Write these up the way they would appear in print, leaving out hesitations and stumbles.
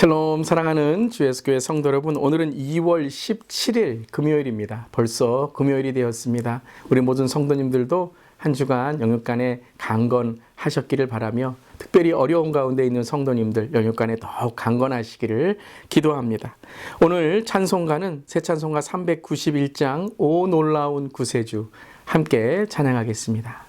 샬롬 사랑하는 주 예수교회 성도 여러분, 오늘은 2월 17일 금요일입니다. 벌써 금요일이 되었습니다. 우리 모든 성도님들도 한 주간 영육간에 강건하셨기를 바라며, 특별히 어려운 가운데 있는 성도님들 영육간에 더욱 강건하시기를 기도합니다. 오늘 찬송가는 새 찬송가 391장 오 놀라운 구세주 함께 찬양하겠습니다.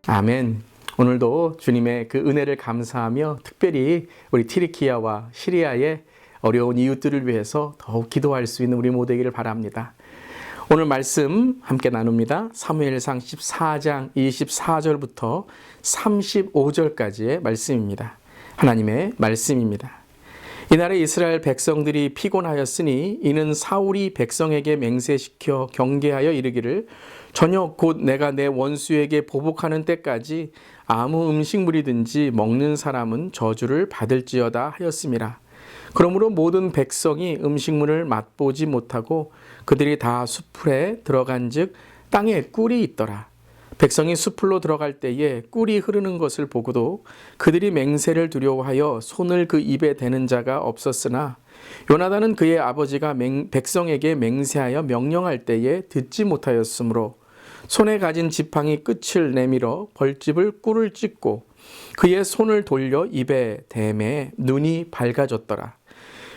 아멘. 오늘도 주님의 그 은혜를 감사하며 특별히 우리 튀르키야와 시리아의 어려운 이웃들을 위해서 더욱 기도할 수 있는 우리 모두이기를 바랍니다. 오늘 말씀 함께 나눕니다. 사무엘상 14장 24절부터 35절까지의 말씀입니다. 하나님의 말씀입니다. 이날에 이스라엘 백성들이 피곤하였으니 이는 사울이 백성에게 맹세시켜 경계하여 이르기를 저녁 곧 내가 내 원수에게 보복하는 때까지 아무 음식물이든지 먹는 사람은 저주를 받을지어다 하였음이라. 그러므로 모든 백성이 음식물을 맛보지 못하고 그들이 다 수풀에 들어간즉 땅에 꿀이 있더라. 백성이 수풀로 들어갈 때에 꿀이 흐르는 것을 보고도 그들이 맹세를 두려워하여 손을 그 입에 대는 자가 없었으나 요나단은 그의 아버지가 백성에게 맹세하여 명령할 때에 듣지 못하였으므로 손에 가진 지팡이 끝을 내밀어 벌집을 꿀을 찢고 그의 손을 돌려 입에 대매 눈이 밝아졌더라.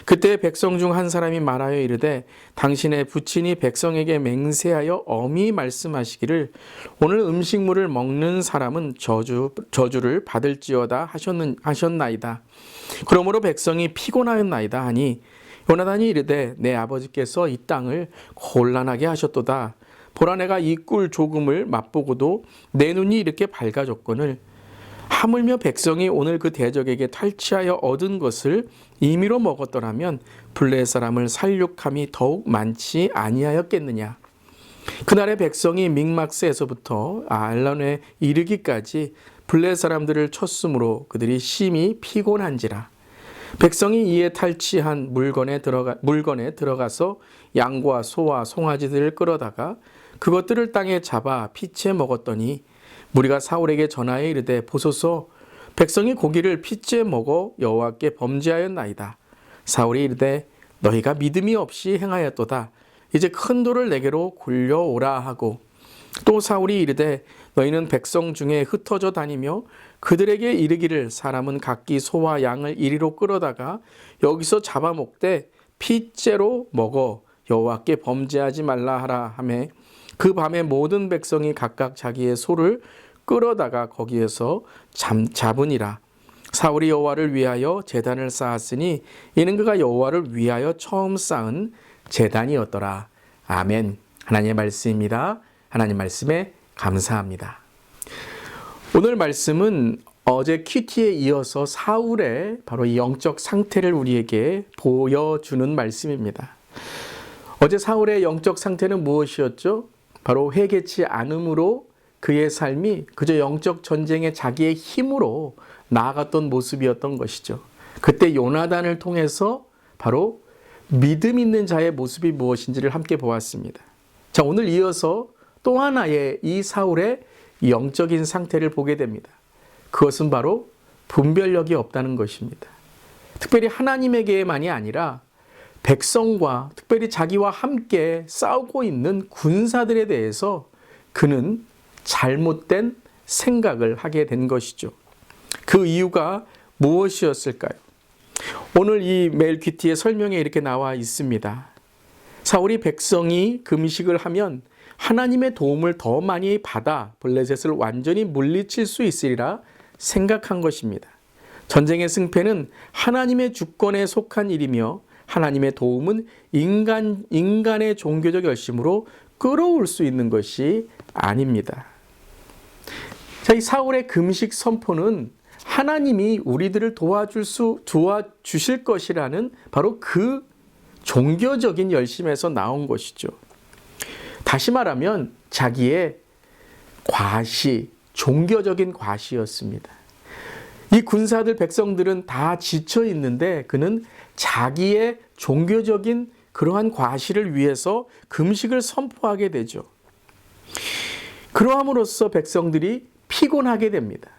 그때 백성 중 한 사람이 말하여 이르되 당신의 부친이 백성에게 맹세하여 엄히 말씀하시기를 오늘 음식물을 먹는 사람은 저주를 받을지어다 하셨나이다. 그러므로 백성이 피곤하였나이다 하니 요나단이 이르되 내 아버지께서 이 땅을 곤란하게 하셨도다. 보라 내가 이 꿀 조금을 맛보고도 내 눈이 이렇게 밝아졌거늘 하물며 백성이 오늘 그 대적에게 탈취하여 얻은 것을 임의로 먹었더라면 블레 사람을 살육함이 더욱 많지 아니하였겠느냐. 그날의 백성이 믹막스에서부터 알란에 이르기까지 블레 사람들을 쳤으므로 그들이 심히 피곤한지라. 백성이 이에 탈취한 물건에 들어가서 양과 소와 송아지들을 끌어다가 그것들을 땅에 잡아 피채 먹었더니 무리가 사울에게 전하여 이르되 보소서 백성이 고기를 피째 먹어 여호와께 범죄하였나이다. 사울이 이르되 너희가 믿음이 없이 행하였도다. 이제 큰 돌을 내게로 굴려오라 하고 또 사울이 이르되 너희는 백성 중에 흩어져 다니며 그들에게 이르기를 사람은 각기 소와 양을 이리로 끌어다가 여기서 잡아먹되 피째로 먹어 여호와께 범죄하지 말라 하라 하매 그 밤에 모든 백성이 각각 자기의 소를 끌어다가 거기에서 잡으니라. 사울이 여호와를 위하여 제단을 쌓았으니 이는 그가 여호와를 위하여 처음 쌓은 제단이었더라. 아멘. 하나님의 말씀입니다. 하나님 말씀에 감사합니다. 오늘 말씀은 어제 큐티에 이어서 사울의 바로 이 영적 상태를 우리에게 보여주는 말씀입니다. 어제 사울의 영적 상태는 무엇이었죠? 바로 회개치 않음으로 그의 삶이 그저 영적 전쟁에 자기의 힘으로 나아갔던 모습이었던 것이죠. 그때 요나단을 통해서 바로 믿음 있는 자의 모습이 무엇인지를 함께 보았습니다. 자, 오늘 이어서 또 하나의 이 사울의 영적인 상태를 보게 됩니다. 그것은 바로 분별력이 없다는 것입니다. 특별히 하나님에게만이 아니라 백성과 특별히 자기와 함께 싸우고 있는 군사들에 대해서 그는 잘못된 생각을 하게 된 것이죠. 그 이유가 무엇이었을까요? 오늘 이 메일 큐티의 설명에 이렇게 나와 있습니다. 사울이 백성이 금식을 하면 하나님의 도움을 더 많이 받아 블레셋을 완전히 물리칠 수 있으리라 생각한 것입니다. 전쟁의 승패는 하나님의 주권에 속한 일이며 하나님의 도움은 인간의 종교적 열심으로 끌어올 수 있는 것이 아닙니다. 자, 이 사울의 금식 선포는 하나님이 우리들을 도와주실 것이라는 바로 그 종교적인 열심에서 나온 것이죠. 다시 말하면 자기의 과시, 종교적인 과시였습니다. 이 군사들 백성들은 다 지쳐 있는데 그는 자기의 종교적인 그러한 과시를 위해서 금식을 선포하게 되죠. 그러함으로써 백성들이 피곤하게 됩니다.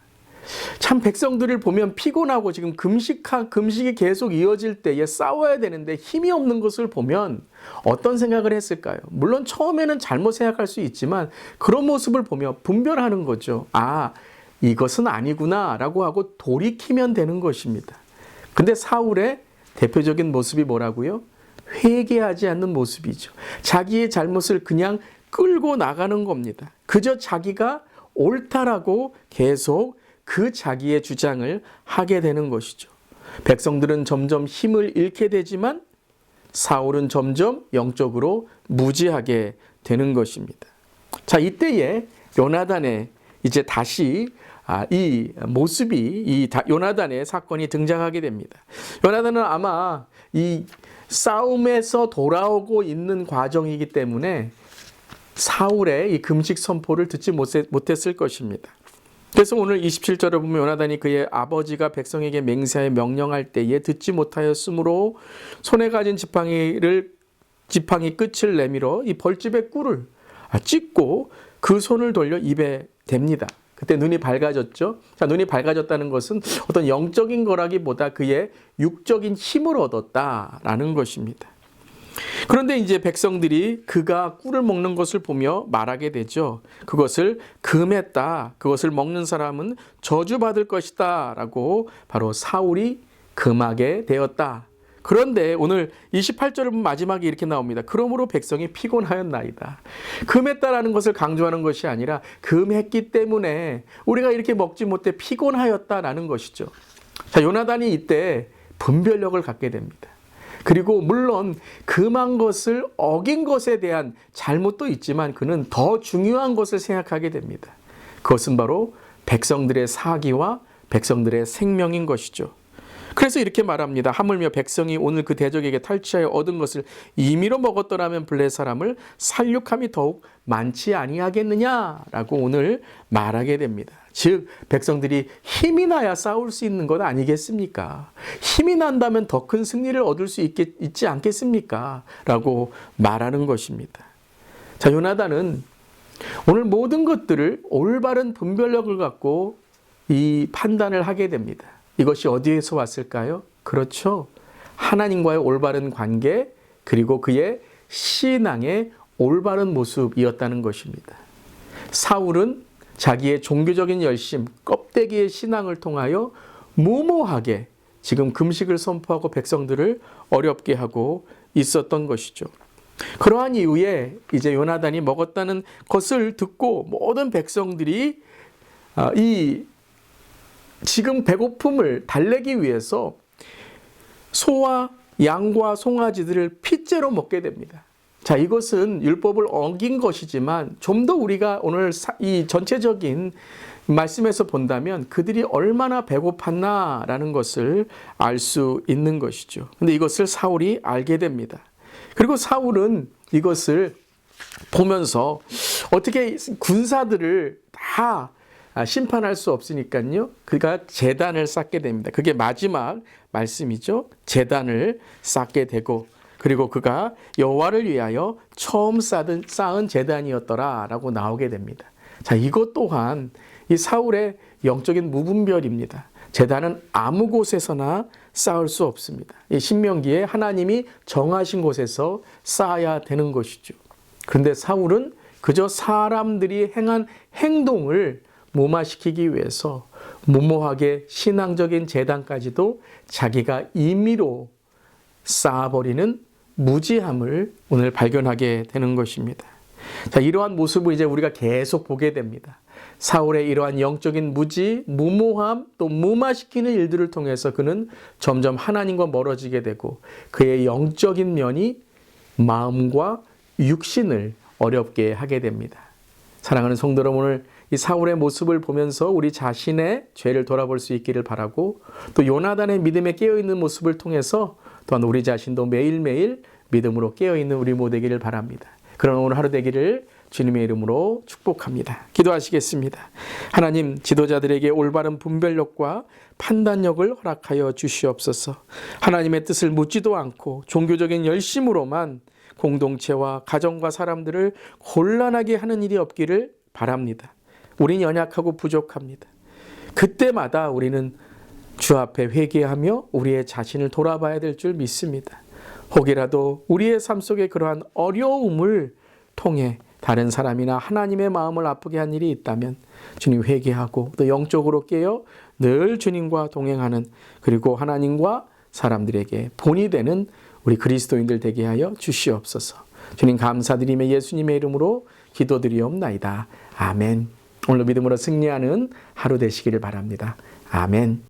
참 백성들을 보면 피곤하고 지금 금식이 계속 이어질 때에 싸워야 되는데 힘이 없는 것을 보면 어떤 생각을 했을까요? 물론 처음에는 잘못 생각할 수 있지만 그런 모습을 보며 분별하는 거죠. 아, 이것은 아니구나 라고 하고 돌이키면 되는 것입니다. 근데 사울의 대표적인 모습이 뭐라고요? 회개하지 않는 모습이죠. 자기의 잘못을 그냥 끌고 나가는 겁니다. 그저 자기가 옳다라고 계속 그 자기의 주장을 하게 되는 것이죠. 백성들은 점점 힘을 잃게 되지만 사울은 점점 영적으로 무지하게 되는 것입니다. 자, 이때에 요나단의 이제 다시 이 모습이 요나단의 사건이 등장하게 됩니다. 요나단은 아마 이 싸움에서 돌아오고 있는 과정이기 때문에 사울의 이 금식 선포를 듣지 못했을 것입니다. 그래서 오늘 27절을 보면 요나단이 그의 아버지가 백성에게 맹세하여 명령할 때에 듣지 못하였으므로 손에 가진 지팡이 끝을 내밀어 이 벌집의 꿀을 찢고 그 손을 돌려 입에 댑니다. 그때 눈이 밝아졌죠. 자, 눈이 밝아졌다는 것은 어떤 영적인 거라기보다 그의 육적인 힘을 얻었다라는 것입니다. 그런데 이제 백성들이 그가 꿀을 먹는 것을 보며 말하게 되죠. 그것을 금했다. 그것을 먹는 사람은 저주받을 것이다. 라고 바로 사울이 금하게 되었다. 그런데 오늘 28절을 보면 마지막에 이렇게 나옵니다. 그러므로 백성이 피곤하였나이다. 금했다라는 것을 강조하는 것이 아니라 금했기 때문에 우리가 이렇게 먹지 못해 피곤하였다라는 것이죠. 자, 요나단이 이때 분별력을 갖게 됩니다. 그리고 물론 금한 것을 어긴 것에 대한 잘못도 있지만 그는 더 중요한 것을 생각하게 됩니다. 그것은 바로 백성들의 사기와 백성들의 생명인 것이죠. 그래서 이렇게 말합니다. 하물며 백성이 오늘 그 대적에게 탈취하여 얻은 것을 임의로 먹었더라면 블레 사람을 살육함이 더욱 많지 아니하겠느냐라고 오늘 말하게 됩니다. 즉 백성들이 힘이 나야 싸울 수 있는 것 아니겠습니까? 힘이 난다면 더 큰 승리를 얻을 수 있지 않겠습니까? 라고 말하는 것입니다. 자, 요나단은 오늘 모든 것들을 올바른 분별력을 갖고 이 판단을 하게 됩니다. 이것이 어디에서 왔을까요? 그렇죠. 하나님과의 올바른 관계, 그리고 그의 신앙의 올바른 모습이었다는 것입니다. 사울은 자기의 종교적인 열심, 껍데기의 신앙을 통하여 무모하게 지금 금식을 선포하고 백성들을 어렵게 하고 있었던 것이죠. 그러한 이후에 이제 요나단이 먹었다는 것을 듣고 모든 백성들이 이 지금 배고픔을 달래기 위해서 소와 양과 송아지들을 핏째로 먹게 됩니다. 자, 이것은 율법을 어긴 것이지만 좀 더 우리가 오늘 이 전체적인 말씀에서 본다면 그들이 얼마나 배고팠나라는 것을 알 수 있는 것이죠. 근데 이것을 사울이 알게 됩니다. 그리고 사울은 이것을 보면서 어떻게 군사들을 다 심판할 수 없으니까요. 그가 제단을 쌓게 됩니다. 그게 마지막 말씀이죠. 제단을 쌓게 되고 그리고 그가 여호와를 위하여 처음 쌓은 제단이었더라라고 나오게 됩니다. 자, 이것 또한 이 사울의 영적인 무분별입니다. 제단은 아무 곳에서나 쌓을 수 없습니다. 이 신명기에 하나님이 정하신 곳에서 쌓아야 되는 것이죠. 그런데 사울은 그저 사람들이 행한 행동을 무마시키기 위해서 무모하게 신앙적인 제단까지도 자기가 임의로 쌓아버리는 무지함을 오늘 발견하게 되는 것입니다. 자, 이러한 모습을 이제 우리가 계속 보게 됩니다. 사울의 이러한 영적인 무지, 무모함, 또 무마시키는 일들을 통해서 그는 점점 하나님과 멀어지게 되고 그의 영적인 면이 마음과 육신을 어렵게 하게 됩니다. 사랑하는 성도 여러분, 오늘 이 사울의 모습을 보면서 우리 자신의 죄를 돌아볼 수 있기를 바라고 또 요나단의 믿음에 깨어있는 모습을 통해서 또한 우리 자신도 매일매일 믿음으로 깨어있는 우리 모두 되기를 바랍니다. 그런 오늘 하루 되기를 주님의 이름으로 축복합니다. 기도하시겠습니다. 하나님, 지도자들에게 올바른 분별력과 판단력을 허락하여 주시옵소서. 하나님의 뜻을 묻지도 않고 종교적인 열심으로만 공동체와 가정과 사람들을 곤란하게 하는 일이 없기를 바랍니다. 우린 연약하고 부족합니다. 그때마다 우리는 주 앞에 회개하며 우리의 자신을 돌아봐야 될 줄 믿습니다. 혹이라도 우리의 삶 속에 그러한 어려움을 통해 다른 사람이나 하나님의 마음을 아프게 한 일이 있다면 주님 회개하고 또 영적으로 깨어 늘 주님과 동행하는 그리고 하나님과 사람들에게 본이 되는 우리 그리스도인들 되게 하여 주시옵소서. 주님 감사드리며 예수님의 이름으로 기도드리옵나이다. 아멘. 오늘 믿음으로 승리하는 하루 되시기를 바랍니다. 아멘.